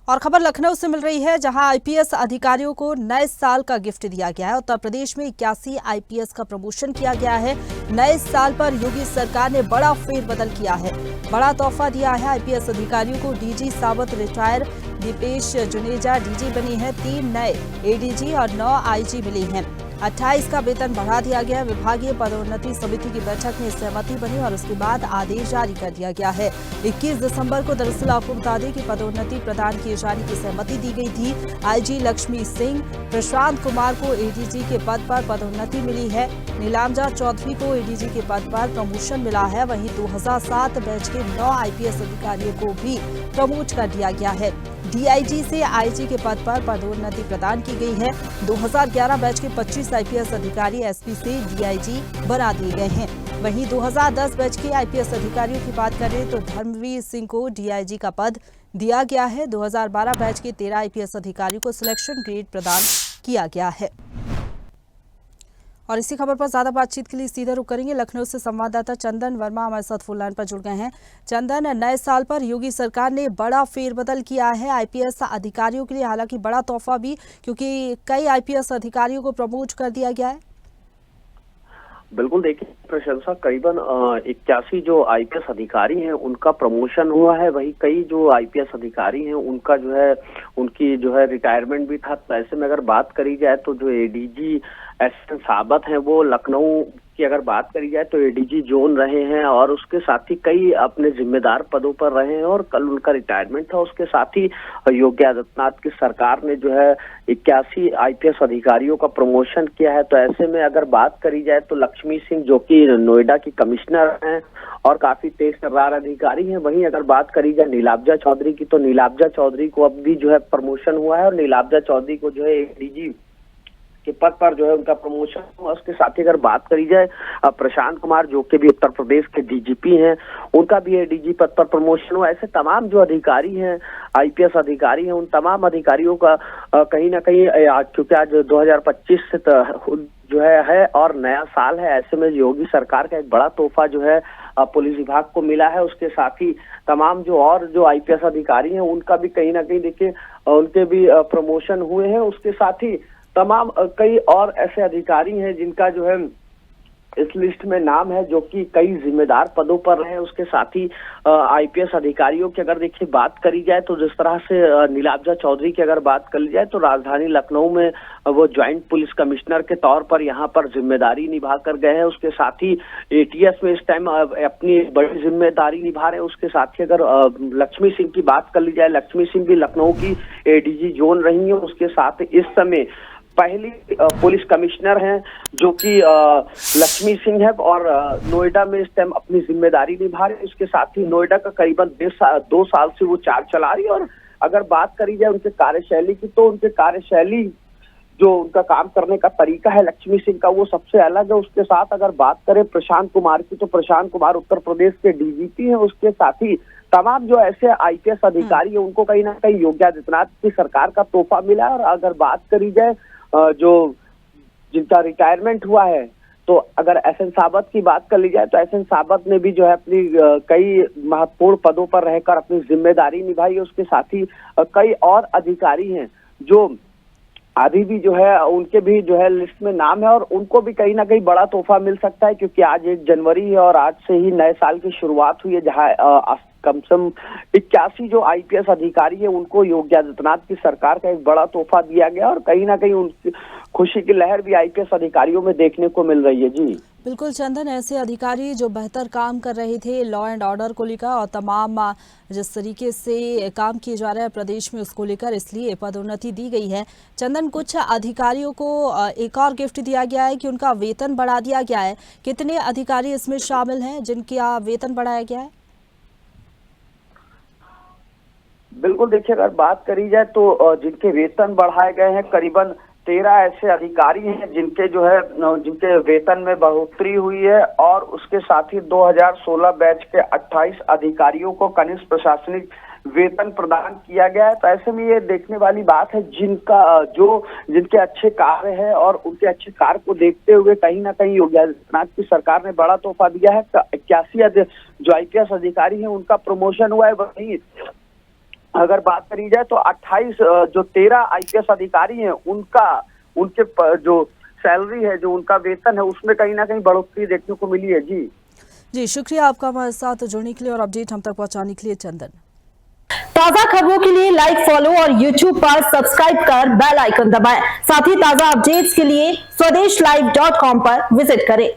और खबर लखनऊ से मिल रही है, जहां आईपीएस अधिकारियों को नए साल का गिफ्ट दिया गया है। उत्तर प्रदेश में 81 आईपीएस का प्रमोशन किया गया है। नए साल पर योगी सरकार ने बड़ा फेरबदल किया है, बड़ा तोहफा दिया है आईपीएस अधिकारियों को। डीजी सावत रिटायर, दीपेश जुनेजा डीजी बनी है। 3 नए एडीजी और 9 आईजी मिली हैं। 28 का वेतन बढ़ा दिया गया। विभागीय पदोन्नति समिति की बैठक में सहमति बनी और उसके बाद आदेश जारी कर दिया गया है। 21 दिसंबर को दरअसल आपको बता दें कि पदोन्नति प्रदान किए जाने की सहमति दी गई थी। आईजी लक्ष्मी सिंह, प्रशांत कुमार को एडीजी के पद पर पदोन्नति मिली है। नीलांजा चौधरी को एडीजी के पद पर प्रमोशन मिला है। वहीं 2007 बैच के 9 आईपीएस अधिकारियों को भी प्रमोट कर दिया गया है। डीआईजी से आईजी के पद पर पदोन्नति प्रदान की गई है। 2011 बैच के 25 आईपीएस अधिकारी एसपी से डीआईजी बना दिए गए हैं। वहीं 2010 बैच के आईपीएस अधिकारियों की बात करें तो धर्मवीर सिंह को डीआईजी का पद दिया गया है। 2012 बैच के 13 आईपीएस अधिकारियों को सिलेक्शन ग्रेड प्रदान किया गया है। और इसी खबर पर ज्यादा बातचीत के लिए सीधे रुक करेंगे। लखनऊ से संवाददाता चंदन वर्मा हमारे साथ फोन लाइन पर जुड़ गए हैं। चंदन, नए साल पर योगी सरकार ने बड़ा फेरबदल किया है आईपीएस अधिकारियों के लिए, हालांकि बड़ा तोहफा भी, क्योंकि कई आईपीएस अधिकारियों को प्रमोट कर दिया गया है। बिल्कुल, देखिए प्रशंसा, करीबन 81 जो आईपीएस अधिकारी हैं उनका प्रमोशन हुआ है। वही कई जो आईपीएस अधिकारी हैं उनका जो है उनकी जो है रिटायरमेंट भी था। तो ऐसे में अगर बात करी जाए तो जो एडीजी एसएन साबत हैं वो लखनऊ की अगर बात करी जाए तो एडीजी जोन रहे हैं और उसके साथ ही कई अपने जिम्मेदार पदों पर रहे हैं और कल उनका रिटायरमेंट था। उसके साथ ही योगी आदित्यनाथ की सरकार ने जो है 81 आईपीएस अधिकारियों का प्रमोशन किया है। तो ऐसे में अगर बात करी जाए तो लक्ष्मी सिंह जो कि नोएडा की कमिश्नर हैं और काफी तेज तर्रार अधिकारी हैं। वहीं अगर बात करी जाए नीलाब्जा चौधरी की, तो नीलाब्जा चौधरी को अब भी जो है प्रमोशन हुआ है और नीलाब्जा चौधरी को जो है एडीजी के पद पर जो है उनका प्रमोशन हुआ। उसके साथ ही अगर बात करी जाए प्रशांत कुमार जो कि भी उत्तर प्रदेश के डीजीपी हैं, उनका भी एडीजी पद पर प्रमोशन हुआ। ऐसे तमाम जो अधिकारी हैं, आईपीएस अधिकारी हैं, उन तमाम अधिकारियों का कहीं ना कहीं क्योंकि आज 2025 से जो है और नया साल है, ऐसे में योगी सरकार का एक बड़ा तोहफा जो है पुलिस विभाग को मिला है। उसके साथ ही तमाम जो और जो आईपीएस अधिकारी हैं उनका भी कहीं ना कहीं देखिए उनके भी प्रमोशन हुए हैं। उसके साथ ही तमाम कई और ऐसे अधिकारी हैं जिनका जो है इस लिस्ट में नाम है, जो कि कई जिम्मेदार पदों पर रहे। उसके साथ ही आईपीएस अधिकारियों की अगर देखिए बात करी जाए तो जिस तरह से नीलाब्जा चौधरी की अगर बात करी जाए तो राजधानी लखनऊ में वो ज्वाइंट पुलिस कमिश्नर के तौर पर यहाँ पर जिम्मेदारी निभा कर गए हैं। उसके साथ ही एटीएस में इस टाइम अपनी बड़ी जिम्मेदारी निभा रहे हैं। उसके साथ ही अगर लक्ष्मी सिंह की बात कर ली जाए, लक्ष्मी सिंह भी लखनऊ की एडीजी जोन रही है। उसके साथ इस समय पहली पुलिस कमिश्नर हैं जो कि लक्ष्मी सिंह है और नोएडा में इस टाइम अपनी जिम्मेदारी निभा रहे हैं। उसके साथ ही नोएडा का करीबन 2 साल से वो चार्ज चला रही है। और अगर बात करी जाए उनके कार्यशैली की, तो उनके कार्यशैली जो उनका काम करने का तरीका है लक्ष्मी सिंह का, वो सबसे अलग है। उसके साथ अगर बात करें प्रशांत कुमार की, तो प्रशांत कुमार उत्तर प्रदेश के डीजीपी हैं। उसके साथ ही तमाम जो ऐसे आईपीएस अधिकारी हैं उनको कहीं ना कहीं योगी आदित्यनाथ की सरकार का तोहफा मिला है। और अगर बात करी जाए जो जिनका रिटायरमेंट हुआ है, तो अगर एसएन साबत की बात कर ली जाए तो एसएन साबत ने भी जो है अपनी कई महत्वपूर्ण पदों पर रहकर अपनी जिम्मेदारी निभाई है। उसके साथ ही कई और अधिकारी हैं जो अभी भी जो है उनके भी जो है लिस्ट में नाम है और उनको भी कहीं ना कहीं बड़ा तोहफा मिल सकता है, क्योंकि आज 1 जनवरी है और आज से ही नए साल की शुरुआत हुई है, जहां कम से कम 81 जो आईपीएस अधिकारी है उनको योगी आदित्यनाथ की सरकार का एक बड़ा तोहफा दिया गया और कहीं ना कहीं उनकी खुशी की लहर भी आईपीएस अधिकारियों में देखने को मिल रही है। जी बिल्कुल चंदन, ऐसे अधिकारी जो बेहतर काम कर रहे थे लॉ एंड ऑर्डर को लेकर और तमाम जिस तरीके से काम किए जा रहे हैं प्रदेश में उसको लेकर, इसलिए पदोन्नति दी गई है। चंदन, कुछ अधिकारियों को एक और गिफ्ट दिया गया है कि उनका वेतन बढ़ा दिया गया है। कितने अधिकारी इसमें शामिल हैं जिनका वेतन बढ़ाया गया है? बिल्कुल, देखिए अगर बात करी जाए तो जिनके वेतन बढ़ाए गए हैं करीबन 13 ऐसे अधिकारी हैं जिनके जो है जिनके वेतन में बढ़ोतरी हुई है। और उसके साथ ही 2016 बैच के 28 अधिकारियों को कनिष्ठ प्रशासनिक वेतन प्रदान किया गया है। तो ऐसे में ये देखने वाली बात है जिनके अच्छे कार्य है और उनके अच्छे कार्य को देखते हुए कहीं ना कहीं योगी आदित्यनाथ की सरकार ने बड़ा तोहफा दिया है। 81 जो आईपीएस अधिकारी हैं उनका प्रमोशन हुआ है। वहीं अगर बात करी जाए तो 28 जो 13 आईपीएस अधिकारी हैं उनके जो सैलरी है, जो उनका वेतन है, उसमें कहीं ना कहीं बढ़ोतरी देखने को मिली है। जी, शुक्रिया आपका हमारे साथ जुड़ने के लिए और अपडेट हम तक पहुंचाने के लिए, चंदन। ताजा खबरों के लिए लाइक, फॉलो और YouTube पर सब्सक्राइब कर बेल आइकन दबाएं। साथ ही ताजा अपडेट्स के लिए स्वदेशलाइव.com पर विजिट करें।